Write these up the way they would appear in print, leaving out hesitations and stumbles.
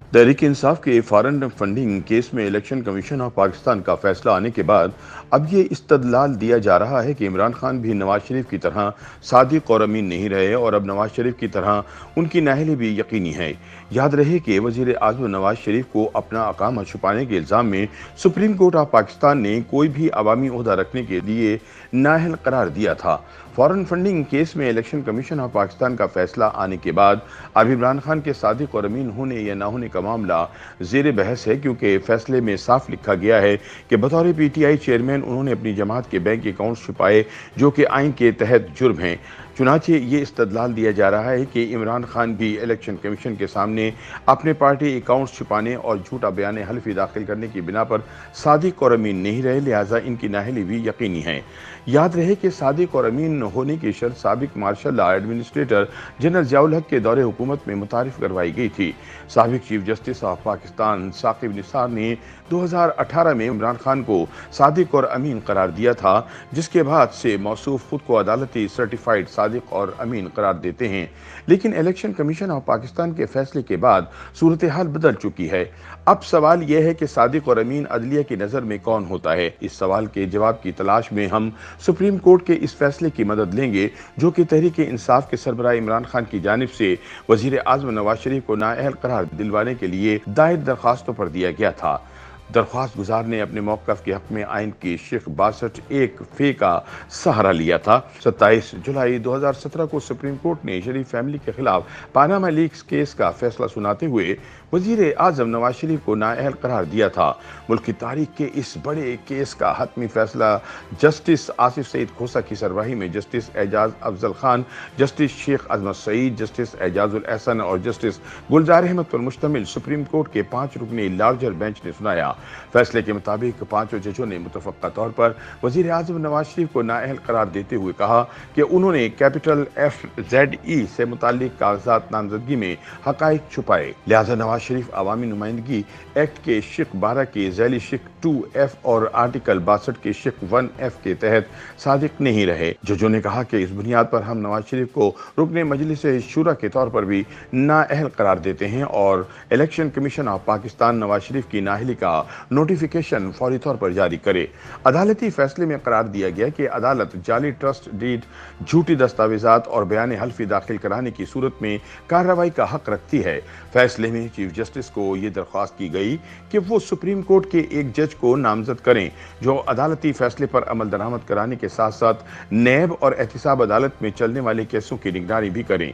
तहरीक इंसाफ के foreign funding case में election commission of Pakistan का फैसला आने के बाद अब ये इस्तदलाल दिया जा रहा है कि इमरान खान भी नवाज शरीफ की तरह सादिक और अमीन नहीं रहे और अब नवाज शरीफ की तरह उनकी नाअहली भी यकीनी है। याद रहे कि वजीर आजम नवाज शरीफ को अपना अकामा छुपाने के इल्ज़ाम में सुप्रीम कोर्ट ऑफ पाकिस्तान ने कोई भी अवामी ओहदा रखने के लिए नाअहल करार दिया था। फॉरेन फंडिंग केस में इलेक्शन कमीशन ऑफ पाकिस्तान का फैसला आने के बाद अब इमरान खान के सादिक और अमीन होने या ना होने का मामला जेर बहस है, क्योंकि फैसले में साफ लिखा गया है कि बतौर पीटीआई चेयरमैन उन्होंने अपनी जमात के बैंक अकाउंट छुपाए, जो कि आइन के तहत जुर्म हैं। चुनांचे ये इस्तदलाल दिया जा रहा है कि इमरान खान भी इलेक्शन कमीशन के सामने अपने पार्टी अकाउंट्स छुपाने और झूठा बयान हल्फी दाखिल करने की बिना पर सादिक और अमीन नहीं रहे, लिहाजा इनकी नाअहली भी यकीनी है। याद रहे कि सादिक और अमीन होने की शर्त साबिक martial law administrator general Ziaul Haq के दौरे हुकूमत में मुतारिफ करवाई गई थी। साबिक chief justice of Pakistan Saqib Nisar ने 2018 में इमरान खान को सादिक और अमीन करार दिया था, जिसके बाद से मौसूफ खुद को अदालती सर्टिफाइड सादिक और अमीन करार देते हैं। लेकिन इलेक्शन कमीशन ऑफ पाकिस्तान के फैसले के बाद सूरत हाल बदल चुकी है। अब सवाल यह है कि सादिक और अमीन अदलिया की नज़र में कौन होता है। इस सवाल के जवाब की तलाश में हम सुप्रीम कोर्ट के इस फैसले की मदद लेंगे, जो कि तहरीक इंसाफ के सरबराह इमरान खान की जानिब से वजीर आज़म नवाज शरीफ को नाअहल करार दिलवाने के लिए दायर दरखास्तों पर दिया गया था। दरख्वास्त गुजार ने अपने मौक़िफ़ के हक़ में आइन की शेख 62 एक फे का सहारा लिया था। 27 जुलाई 2017 को सुप्रीम कोर्ट ने शरीफ फैमिली के खिलाफ पानामा लीक्स केस का फैसला सुनाते हुए वजीर आज़म नवाज शरीफ को नाअहल करार दिया था। मुल्क की तारीख के इस बड़े केस का हतमी फैसला जस्टिस आसिफ सईद खोसा की सरबराही में जस्टिस एजाज अफजल खान, जस्टिस शेख अजमत सईद, जस्टिस एजाजुल एहसन और जस्टिस गुलजार अहमद पर मुश्तमिल सुप्रीम कोर्ट के 5 रुकनी लार्जर बेंच ने सुनाया। फैसले के मुताबिक 5 जजों ने मुतफ़क्का तौर पर वजीर आज़म नवाज शरीफ को नाअहल करार देते हुए कहा कि उन्होंने कैपिटल FZE से मुताल्लिक कागजात नामजदगी में हक़ाइक़ छुपाए, लिहाजा नवाज शरीफ अवामी नुमाइंदगी एक्ट के शिक 12 के ज़ैली शिक 2F और आर्टिकल 62 के शिक 1F के तहत सादिक नहीं रहे। जजों ने कहा कि इस बुनियाद पर हम नवाज शरीफ को रुकने मजलिस शूरा के तौर पर भी नाअहल करार देते हैं और election commission of Pakistan Nawaz Sharif की नाअहली का नोटिफिकेशन फौरी तौर पर जारी करे। अदालती फैसले में करार दिया गया कि अदालत जाली ट्रस्ट डीड, झूठी दस्तावेजात और बयान हल्फी दाखिल कराने की सूरत में कार्रवाई का हक रखती है। फैसले में चीफ जस्टिस को यह दरख्वास्त की गई कि वो सुप्रीम कोर्ट के एक जज को नामजद करें, जो अदालती फैसले पर अमल दरामद कराने के साथ साथ नैब और एहतिसाब अदालत में चलने वाले केसों की निगरानी भी करें।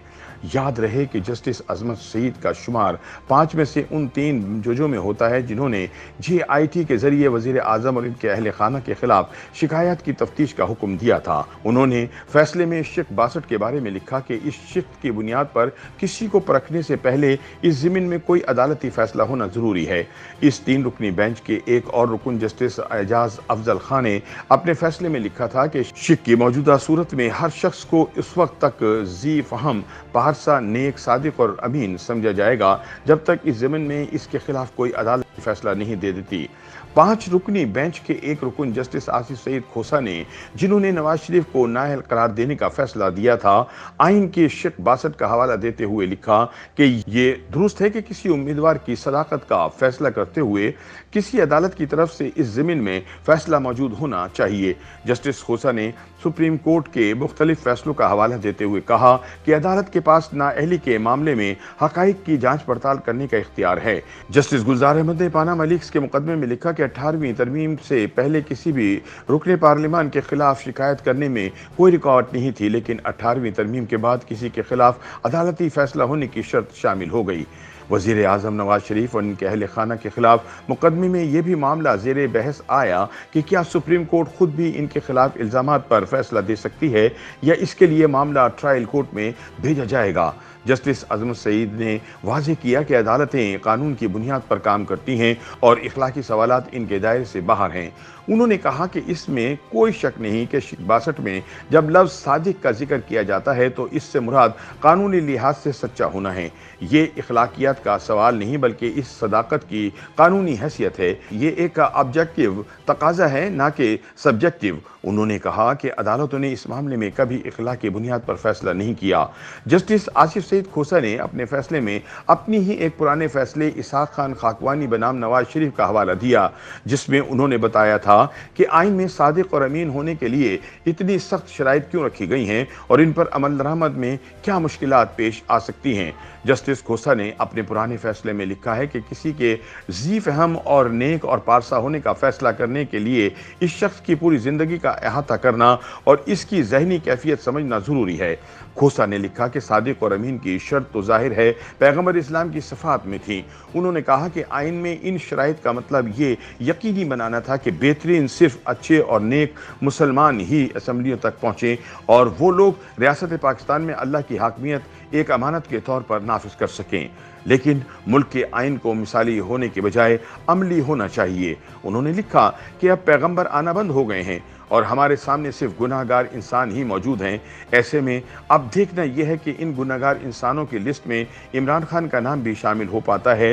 याद रहे कि जस्टिस अजमत सईद का शुमार 5 में से उन 3 जजों में होता है जिन्होंने JIT के जरिए वजीर आज़म और इनके अहल खाना के खिलाफ शिकायत की तफ्तीश का हुक्म दिया था। उन्होंने फैसले में शिक 62 के बारे में लिखा कि इस शिक की बुनियाद पर किसी को परखने से पहले इस ज़मीन में कोई अदालती फैसला होना जरूरी है। इस 3 रुकनी बेंच के एक और रुकन जस्टिस एजाज अफजल खान ने अपने फैसले में लिखा था कि शिक की मौजूदा सूरत में हर शख्स को इस वक्त तक जी फहम, पारसा, नेक, सादिक और अमीन समझा जाएगा जब तक इस ज़मीन में इसके खिलाफ कोई अदालती फैसला नहीं दे देती। 5 रुकनी बेंच के एक रुकन जस्टिस आसिफ सईद खोसा ने, जिन्होंने नवाज शरीफ को नाअहल करार देने का फैसला दिया था, आइन के शिक 62 का हवाला देते हुए लिखा कि ये दुरुस्त है कि किसी उम्मीदवार की सदाकत का फैसला करते हुए किसी अदालत की तरफ से इस ज़मीन में फैसला मौजूद होना चाहिए। जस्टिस खोसा ने सुप्रीम कोर्ट के मुख्तलिफ फैसलों का हवाला देते हुए कहा कि अदालत के पास नाअहली के मामले में हक़ाइक़ की जांच पड़ताल करने का इख्तियार है। जस्टिस गुलजार अहमद ने पानामा लीक्स के मुकदमे में लिखा कि 18वीं तरमीम से पहले किसी भी रुकने पार्लियामान के खिलाफ शिकायत करने में कोई रिकॉर्ड नहीं थी, लेकिन 18वीं तरमीम के बाद किसी के खिलाफ अदालती फैसला होने की शर्त शामिल हो गई। वज़ीर आज़म नवाज शरीफ और इनके अहल खाना के खिलाफ मुकदमे में यह भी मामला ज़ेरे बहस आया कि क्या सुप्रीम कोर्ट खुद भी इनके खिलाफ इल्ज़ामात पर फैसला दे सकती है या इसके लिए मामला ट्रायल कोर्ट में भेजा जाएगा। जस्टिस अजमत सईद ने वाज़ेह किया कि अदालतें कानून की बुनियाद पर काम करती हैं और इखलाकी सवालात इनके दायरे से बाहर हैं। उन्होंने कहा कि इसमें कोई शक नहीं कि शिक 62 में जब लफ्ज़ सादिक का जिक्र किया जाता है तो इससे मुराद कानूनी लिहाज से सच्चा होना है। ये इखलाकियात का सवाल नहीं बल्कि इस सदाकत की कानूनी हैसियत है। ये एक ऑब्जेक्टिव तकाजा है, ना कि सब्जेक्टिव। उन्होंने कहा कि अदालतों ने इस मामले में कभी इखलाक की बुनियाद पर फैसला नहीं किया। जस्टिस आसिफ सईद खोसा ने अपने फैसले में अपनी ही एक पुराने फैसले इसहाक खान खाकवानी बनाम नवाज शरीफ का हवाला दिया, जिसमें उन्होंने बताया था कि आइन में सादिक और अमीन होने के लिए इतनी सख्त शराइत क्यों रखी गई हैं और इन पर अमल दरामद में क्या मुश्किलात पेश आ सकती हैं। जस्टिस खोसा ने अपने पुराने फैसले में लिखा है कि किसी के जी फहम और नेक और पारसा होने का फैसला करने के लिए इस शख्स की पूरी जिंदगी का अहाता करना और इसकी ज़हनी कैफियत समझना ज़रूरी है। खोसा ने लिखा कि सादिक और अमीन की शर्त तो जाहिर है पैगंबर इस्लाम की सफ़ात में थी। उन्होंने कहा कि आइन में इन शराइत का मतलब ये यकीनी बनाना था कि बेहतरीन सिर्फ अच्छे और नेक मुसलमान ही असम्बलियों तक पहुँचें और वो लोग रियासत पाकिस्तान में अल्लाह की हाकमियत एक अमानत के तौर पर नाफिज कर सकें। लेकिन मुल्क के आइन को मिसाली होने के बजाय अमली होना चाहिए। उन्होंने लिखा कि अब पैगंबर आना बंद हो गए हैं और हमारे सामने सिर्फ गुनाहगार इंसान ही मौजूद हैं। ऐसे में अब देखना यह है कि इन गुनाहगार इंसानों की लिस्ट में इमरान खान का नाम भी शामिल हो पाता है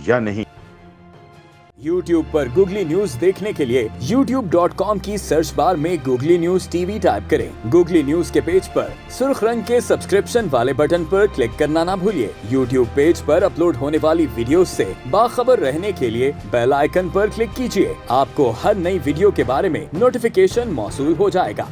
या नहीं। YouTube पर गूगली न्यूज देखने के लिए youtube.com की सर्च बार में गूगली न्यूज टीवी टाइप करें। गूगली न्यूज के पेज पर सुर्ख रंग के सब्सक्रिप्शन वाले बटन पर क्लिक करना ना भूलिए। YouTube पेज पर अपलोड होने वाली वीडियोस से बाखबर रहने के लिए बेल आइकन पर क्लिक कीजिए। आपको हर नई वीडियो के बारे में नोटिफिकेशन मौसूल हो जाएगा।